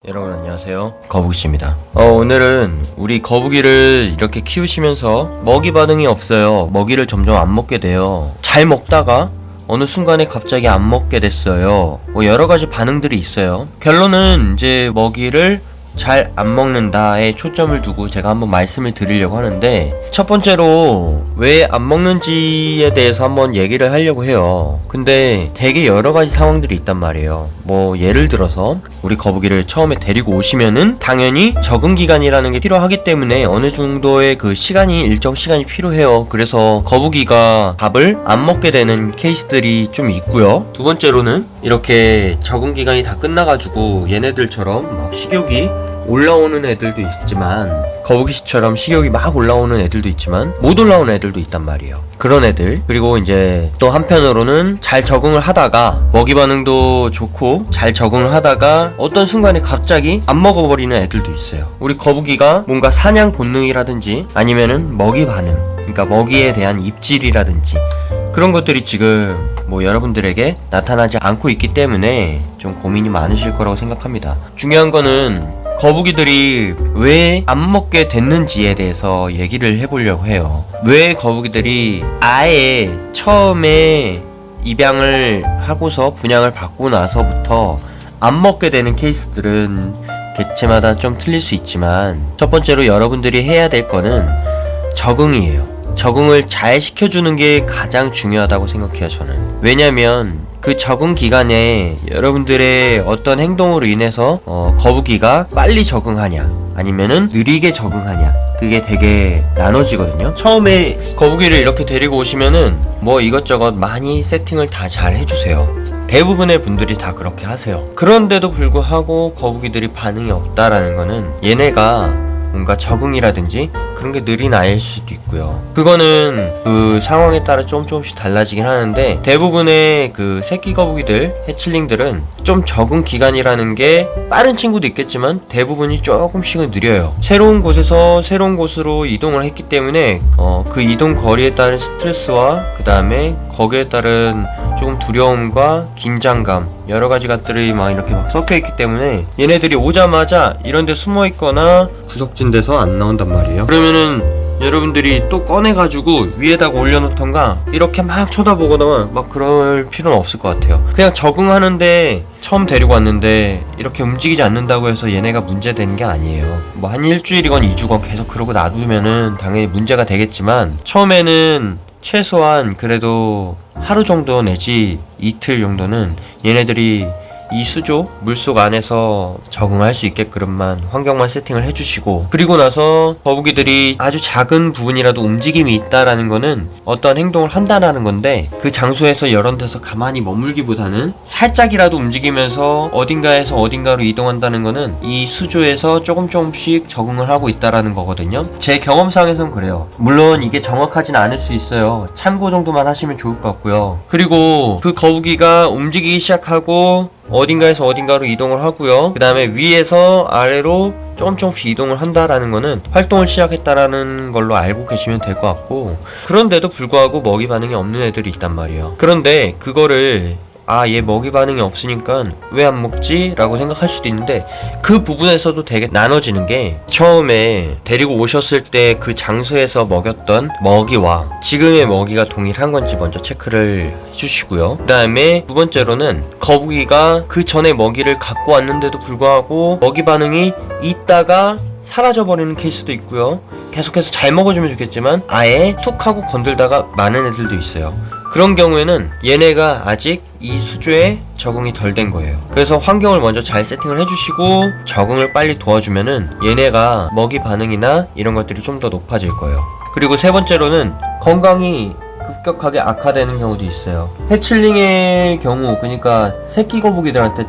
여러분 안녕하세요, 거북이씨입니다. 오늘은 우리 거북이를 이렇게 키우시면서 먹이 반응이 없어요. 먹이를 점점 안 먹게 돼요. 잘 먹다가 어느 순간에 갑자기 안 먹게 됐어요. 여러가지 반응들이 있어요. 결론은 이제 먹이를 잘 안 먹는다에 초점을 두고 제가 한번 말씀을 드리려고 하는데, 첫 번째로 왜 안 먹는지에 대해서 한번 얘기를 하려고 해요. 근데 되게 여러가지 상황들이 있단 말이에요. 예를 들어서 우리 거북이를 처음에 데리고 오시면은 당연히 적응 기간이라는 게 필요하기 때문에 어느 정도의 그 시간이, 일정 시간이 필요해요. 그래서 거북이가 밥을 안 먹게 되는 케이스들이 좀 있고요. 두 번째로는 이렇게 적응 기간이 다 끝나가지고 얘네들처럼 막 식욕이 올라오는 애들도 있지만, 거북이처럼 식욕이 막 올라오는 애들도 있지만 못 올라오는 애들도 있단 말이에요. 그런 애들, 그리고 이제 또 한편으로는 잘 적응을 하다가 먹이 반응도 좋고 잘 적응을 하다가 어떤 순간에 갑자기 안 먹어버리는 애들도 있어요. 우리 거북이가 뭔가 사냥 본능이라든지 아니면은 먹이 반응, 그러니까 먹이에 대한 입질이라든지 그런 것들이 지금 여러분들에게 나타나지 않고 있기 때문에 좀 고민이 많으실 거라고 생각합니다. 중요한 거는 거북이들이 왜 안 먹게 됐는지에 대해서 얘기를 해보려고 해요. 왜 거북이들이 아예 처음에 입양을 하고서 분양을 받고 나서부터 안 먹게 되는 케이스들은 개체마다 좀 틀릴 수 있지만, 첫 번째로 여러분들이 해야 될 거는 적응이에요. 적응을 잘 시켜주는 게 가장 중요하다고 생각해요, 저는. 왜냐면 그 적응 기간에 여러분들의 어떤 행동으로 인해서 거북이가 빨리 적응하냐 아니면은 느리게 적응하냐, 그게 되게 나눠지거든요. 처음에 거북이를 이렇게 데리고 오시면은 이것저것 많이 세팅을 다 잘 해주세요. 대부분의 분들이 다 그렇게 하세요. 그런데도 불구하고 거북이들이 반응이 없다라는 거는 얘네가 뭔가 적응이라든지 그런 게 느린 아이일 수도 있고요. 그거는 그 상황에 따라 조금씩 달라지긴 하는데, 대부분의 그 새끼 거북이들, 해칠링들은 좀 적응 기간이라는 게 빠른 친구도 있겠지만 대부분이 조금씩은 느려요. 새로운 곳에서 새로운 곳으로 이동을 했기 때문에 그 이동 거리에 따른 스트레스와 그 다음에 거기에 따른 조금 두려움과 긴장감, 여러 가지 것들이 막 이렇게 막 섞여 있기 때문에 얘네들이 오자마자 이런 데 숨어 있거나 구석진 데서 안 나온단 말이에요. 그러면은 여러분들이 또 꺼내가지고 위에다가 올려놓던가 이렇게 막 쳐다보거나 막 그럴 필요는 없을 것 같아요. 그냥 적응하는데, 처음 데리고 왔는데 이렇게 움직이지 않는다고 해서 얘네가 문제되는 게 아니에요. 한 일주일이건 2주건 계속 그러고 놔두면은 당연히 문제가 되겠지만, 처음에는 최소한 그래도 하루 정도 내지 이틀 정도는 얘네들이 이 수조, 물속 안에서 적응할 수 있게끔만 환경만 세팅을 해주시고, 그리고 나서 거북이들이 아주 작은 부분이라도 움직임이 있다라는 거는 어떤 행동을 한다라는 건데, 그 장소에서 여러 데서 가만히 머물기보다는 살짝이라도 움직이면서 어딘가에서 어딘가로 이동한다는 거는 이 수조에서 조금씩 적응을 하고 있다라는 거거든요. 제 경험상에선 그래요. 물론 이게 정확하진 않을 수 있어요. 참고 정도만 하시면 좋을 것 같고요. 그리고 그 거북이가 움직이기 시작하고 어딘가에서 어딘가로 이동을 하고요. 그 다음에 위에서 아래로 조금씩 이동을 한다라는 거는 활동을 시작했다라는 걸로 알고 계시면 될 것 같고, 그런데도 불구하고 먹이 반응이 없는 애들이 있단 말이에요. 그런데 그거를 얘 먹이 반응이 없으니까 왜 안 먹지? 라고 생각할 수도 있는데, 그 부분에서도 되게 나눠지는 게, 처음에 데리고 오셨을 때 그 장소에서 먹였던 먹이와 지금의 먹이가 동일한 건지 먼저 체크를 해주시고요. 그 다음에 두 번째로는 거북이가 그 전에 먹이를 갖고 왔는데도 불구하고 먹이 반응이 있다가 사라져버리는 케이스도 있고요. 계속해서 잘 먹어주면 좋겠지만 아예 툭 하고 건들다가 마는 애들도 있어요. 그런 경우에는 얘네가 아직 이 수조에 적응이 덜 된 거예요. 그래서 환경을 먼저 잘 세팅을 해주시고 적응을 빨리 도와주면은 얘네가 먹이 반응이나 이런 것들이 좀 더 높아질 거예요. 그리고 세 번째로는 건강이 급격하게 악화되는 경우도 있어요. 해칠링의 경우, 그러니까 새끼 거북이들한테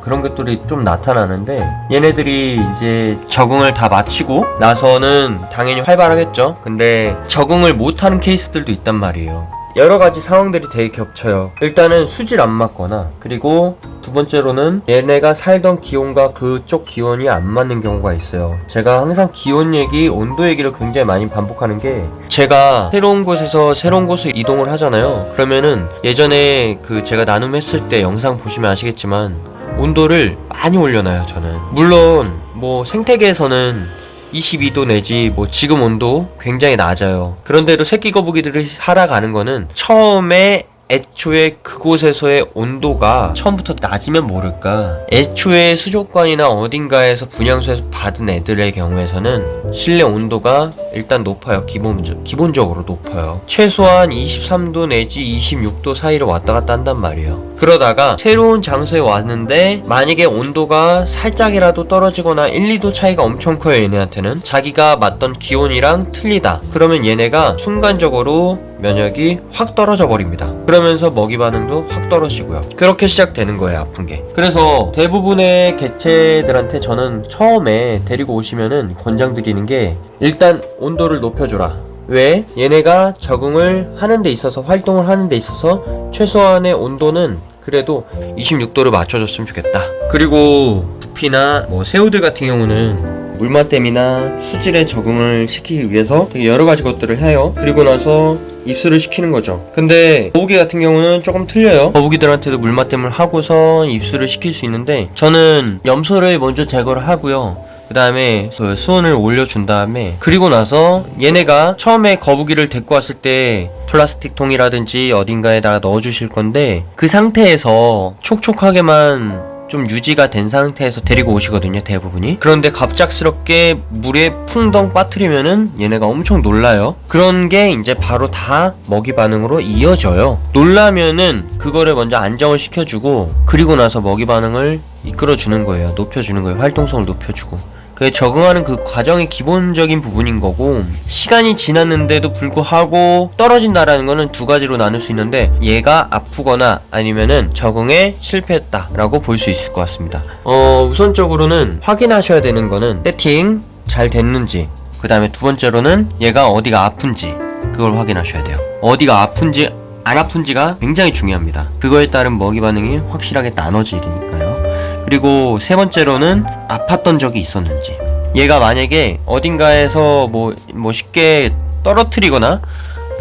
그런 것들이 좀 나타나는데, 얘네들이 이제 적응을 다 마치고 나서는 당연히 활발하겠죠. 근데 적응을 못하는 케이스들도 있단 말이에요. 여러가지 상황들이 되게 겹쳐요. 일단은 수질 안 맞거나, 그리고 두 번째로는 얘네가 살던 기온과 그쪽 기온이 안 맞는 경우가 있어요. 제가 항상 기온 얘기, 온도 얘기를 굉장히 많이 반복하는 게, 제가 새로운 곳에서 새로운 곳으로 이동을 하잖아요. 그러면은 예전에 제가 나눔했을 때 영상 보시면 아시겠지만 온도를 많이 올려놔요. 저는 물론 뭐 생태계에서는 22도 내지 뭐 지금 온도 굉장히 낮아요. 그런데도 새끼 거북이들이 살아가는 거는 처음에 애초에 그곳에서의 온도가 처음부터 낮으면 모를까, 애초에 수족관이나 어딘가에서 분향소에서 받은 애들의 경우에서는 실내 온도가 일단 높아요. 기본적으로 높아요. 최소한 23도 내지 26도 사이로 왔다 갔다 한단 말이에요. 그러다가 새로운 장소에 왔는데 만약에 온도가 살짝이라도 떨어지거나 1, 2도 차이가 엄청 커요. 얘네한테는 자기가 맞던 기온이랑 틀리다 그러면 얘네가 순간적으로 면역이 확 떨어져 버립니다. 그러면서 먹이 반응도 확 떨어지고요. 그렇게 시작되는 거예요, 아픈 게. 그래서 대부분의 개체들한테 저는 처음에 데리고 오시면은 권장드리는 게 일단 온도를 높여줘라. 왜? 얘네가 적응을 하는 데 있어서, 활동을 하는 데 있어서 최소한의 온도는 그래도 26도를 맞춰줬으면 좋겠다. 그리고 부피나 뭐 새우들 같은 경우는 물맛댐이나 수질에 적응을 시키기 위해서 되게 여러 가지 것들을 해요. 그리고 나서 입수를 시키는 거죠. 근데 거북이 같은 경우는 조금 틀려요. 거북이들한테도 물맛댐을 하고서 입수를 시킬 수 있는데 저는 염소를 먼저 제거를 하고요. 그 다음에 수온을 올려준 다음에, 그리고 나서 얘네가 처음에 거북이를 데리고 왔을 때 플라스틱 통이라든지 어딘가에다가 넣어주실 건데 그 상태에서 촉촉하게만 좀 유지가 된 상태에서 데리고 오시거든요, 대부분이. 그런데 갑작스럽게 물에 풍덩 빠뜨리면은 얘네가 엄청 놀라요. 그런 게 이제 바로 다 먹이 반응으로 이어져요. 놀라면은 그거를 먼저 안정을 시켜주고, 그리고 나서 먹이 반응을 이끌어주는 거예요. 높여주는 거예요. 활동성을 높여주고. 그게 적응하는 그 과정이 기본적인 부분인 거고, 시간이 지났는데도 불구하고 떨어진다라는 거는 두 가지로 나눌 수 있는데, 얘가 아프거나 아니면은 적응에 실패했다라고 볼 수 있을 것 같습니다. 우선적으로는 확인하셔야 되는 거는 세팅 잘 됐는지, 그 다음에 두 번째로는 얘가 어디가 아픈지 그걸 확인하셔야 돼요. 어디가 아픈지 안 아픈지가 굉장히 중요합니다. 그거에 따른 먹이 반응이 확실하게 나눠지니까요. 그리고 세 번째로는 아팠던 적이 있었는지, 얘가 만약에 어딘가에서 뭐 쉽게 떨어뜨리거나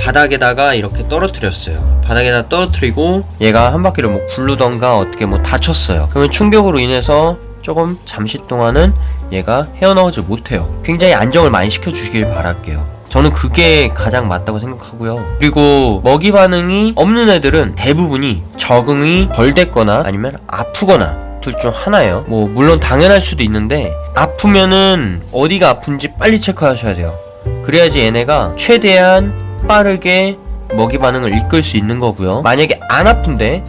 바닥에다가 이렇게 떨어뜨렸어요. 바닥에다 떨어뜨리고 얘가 한 바퀴를 뭐 굴르던가 어떻게 뭐 다쳤어요. 그러면 충격으로 인해서 조금 잠시 동안은 얘가 헤어나오지 못해요. 굉장히 안정을 많이 시켜주시길 바랄게요. 저는 그게 가장 맞다고 생각하고요. 그리고 먹이 반응이 없는 애들은 대부분이 적응이 덜 됐거나 아니면 아프거나 둘 중 하나예요. 뭐 물론 당연할 수도 있는데, 아프면은 어디가 아픈지 빨리 체크하셔야 돼요. 그래야지 얘네가 최대한 빠르게 먹이 반응을 이끌 수 있는 거고요. 만약에 안 아픈데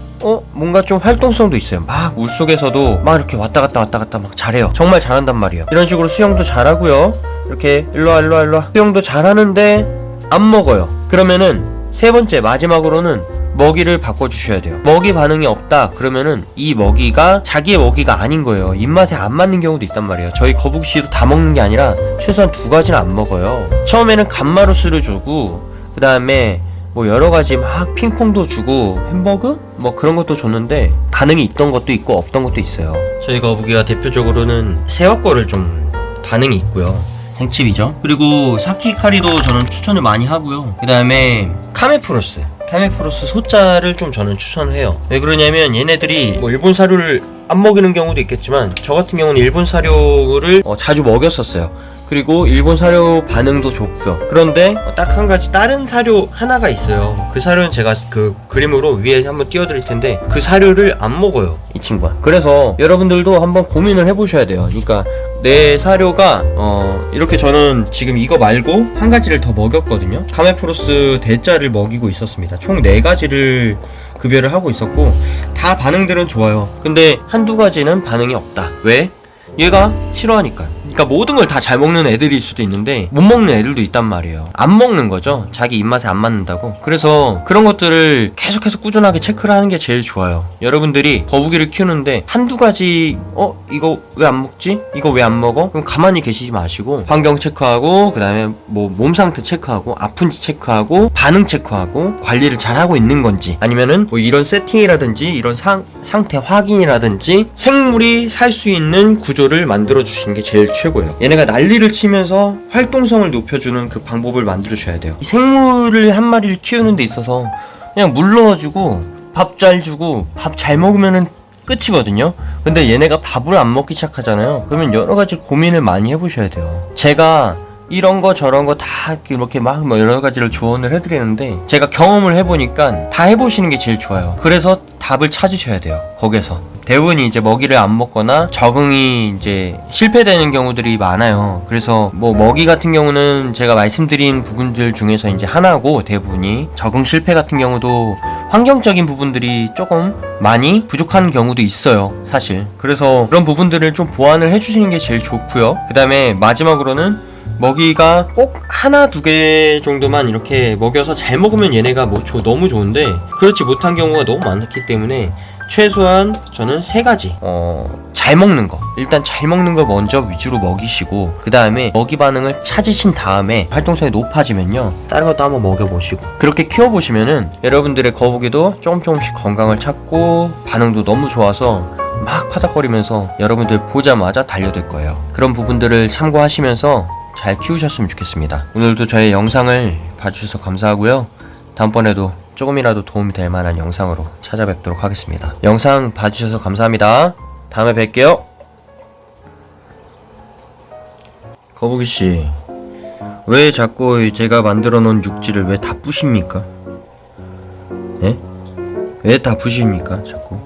뭔가 좀 활동성도 있어요. 막 물속에서도 막 이렇게 왔다 갔다 막 잘해요. 정말 잘한단 말이에요. 이런 식으로 수영도 잘하고요. 이렇게 일로와 수영도 잘하는데 안 먹어요. 그러면은 세 번째 마지막으로는 먹이를 바꿔주셔야 돼요. 먹이 반응이 없다 그러면은 이 먹이가 자기의 먹이가 아닌 거예요. 입맛에 안 맞는 경우도 있단 말이에요. 저희 거북씨도 다 먹는 게 아니라 최소한 두 가지는 안 먹어요. 처음에는 간마루스를 주고, 그 다음에 뭐 여러가지 막 핑퐁도 주고 햄버거? 뭐 그런 것도 줬는데 반응이 있던 것도 있고 없던 것도 있어요. 저희 거북이가 대표적으로는 새우 거를 좀 반응이 있고요. 생칩이죠. 그리고 사키카리도 저는 추천을 많이 하고요. 그 다음에 카메프로스 소자를 좀 저는 추천을 해요. 왜 그러냐면 얘네들이 뭐 일본 사료를 안 먹이는 경우도 있겠지만 저 같은 경우는 일본 사료를 자주 먹였었어요. 그리고 일본 사료 반응도 좋고요. 그런데 딱 한 가지 다른 사료 하나가 있어요. 그 사료는 제가 그 그림으로 위에 한번 띄워드릴 텐데 그 사료를 안 먹어요, 이 친구가. 그래서 여러분들도 한번 고민을 해보셔야 돼요. 그러니까 내 사료가 이렇게 저는 지금 이거 말고 한 가지를 더 먹였거든요. 카메프로스 대자를 먹이고 있었습니다. 총 4가지를 급여를 하고 있었고 다 반응들은 좋아요. 근데 한두 가지는 반응이 없다. 왜? 얘가 싫어하니까. 그러니까 모든 걸 다 잘 먹는 애들일 수도 있는데 못 먹는 애들도 있단 말이에요. 안 먹는 거죠. 자기 입맛에 안 맞는다고. 그래서 그런 것들을 계속해서 꾸준하게 체크를 하는 게 제일 좋아요. 여러분들이 거북이를 키우는데 한두 가지 이거 왜 안 먹지? 이거 왜 안 먹어? 그럼 가만히 계시지 마시고 환경 체크하고, 그 다음에 뭐 몸 상태 체크하고, 아픈지 체크하고, 반응 체크하고, 관리를 잘 하고 있는 건지, 아니면은 뭐 이런 세팅이라든지 이런 상태 확인이라든지 생물이 살 수 있는 구조를 만들어 주시는 게 제일 최고예요. 얘네가 난리를 치면서 활동성을 높여주는 그 방법을 만들어줘야 돼요. 이 생물을 한 마리를 키우는 데 있어서 그냥 물 넣어주고 밥 잘 주고 밥 잘 먹으면은 끝이거든요. 근데 얘네가 밥을 안 먹기 시작하잖아요. 그러면 여러 가지 고민을 많이 해보셔야 돼요. 제가 이런 거 저런 거 다 이렇게 막 뭐 여러 가지를 조언을 해드리는데 제가 경험을 해보니까 다 해보시는 게 제일 좋아요. 그래서 답을 찾으셔야 돼요. 거기서 대부분이 이제 먹이를 안 먹거나 적응이 이제 실패되는 경우들이 많아요. 그래서 뭐 먹이 같은 경우는 제가 말씀드린 부분들 중에서 이제 하나고, 대부분이 적응 실패 같은 경우도 환경적인 부분들이 조금 많이 부족한 경우도 있어요, 사실. 그래서 그런 부분들을 좀 보완을 해주시는 게 제일 좋고요. 그 다음에 마지막으로는 먹이가 꼭 하나 두 개 정도만 이렇게 먹여서 잘 먹으면 얘네가 뭐 너무 좋은데, 그렇지 못한 경우가 너무 많기 때문에 최소한 저는 3가지 잘 먹는 거, 일단 잘 먹는 거 먼저 위주로 먹이시고, 그 다음에 먹이 반응을 찾으신 다음에 활동성이 높아지면요 다른 것도 한번 먹여보시고, 그렇게 키워보시면은 여러분들의 거북이도 조금씩 건강을 찾고 반응도 너무 좋아서 막 파닥거리면서 여러분들 보자마자 달려들 거예요. 그런 부분들을 참고하시면서 잘 키우셨으면 좋겠습니다. 오늘도 저의 영상을 봐주셔서 감사하고요. 다음번에도 조금이라도 도움이 될 만한 영상으로 찾아뵙도록 하겠습니다. 영상 봐주셔서 감사합니다. 다음에 뵐게요. 거북이씨, 왜 자꾸 제가 만들어 놓은 육지를 왜 다 부십니까? 예? 왜 다 부십니까? 자꾸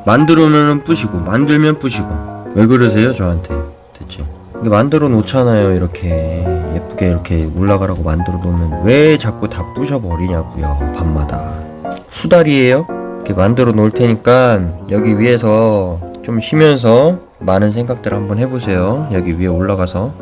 만들어놓으면 부시고 만들면 부시고 왜 그러세요 저한테 대체? 근데 만들어 놓잖아요. 이렇게 예쁘게 이렇게 올라가라고 만들어 놓으면 왜 자꾸 다 부셔버리냐고요. 밤마다 수달이에요? 이렇게 만들어 놓을 테니까 여기 위에서 좀 쉬면서 많은 생각들 한번 해보세요. 여기 위에 올라가서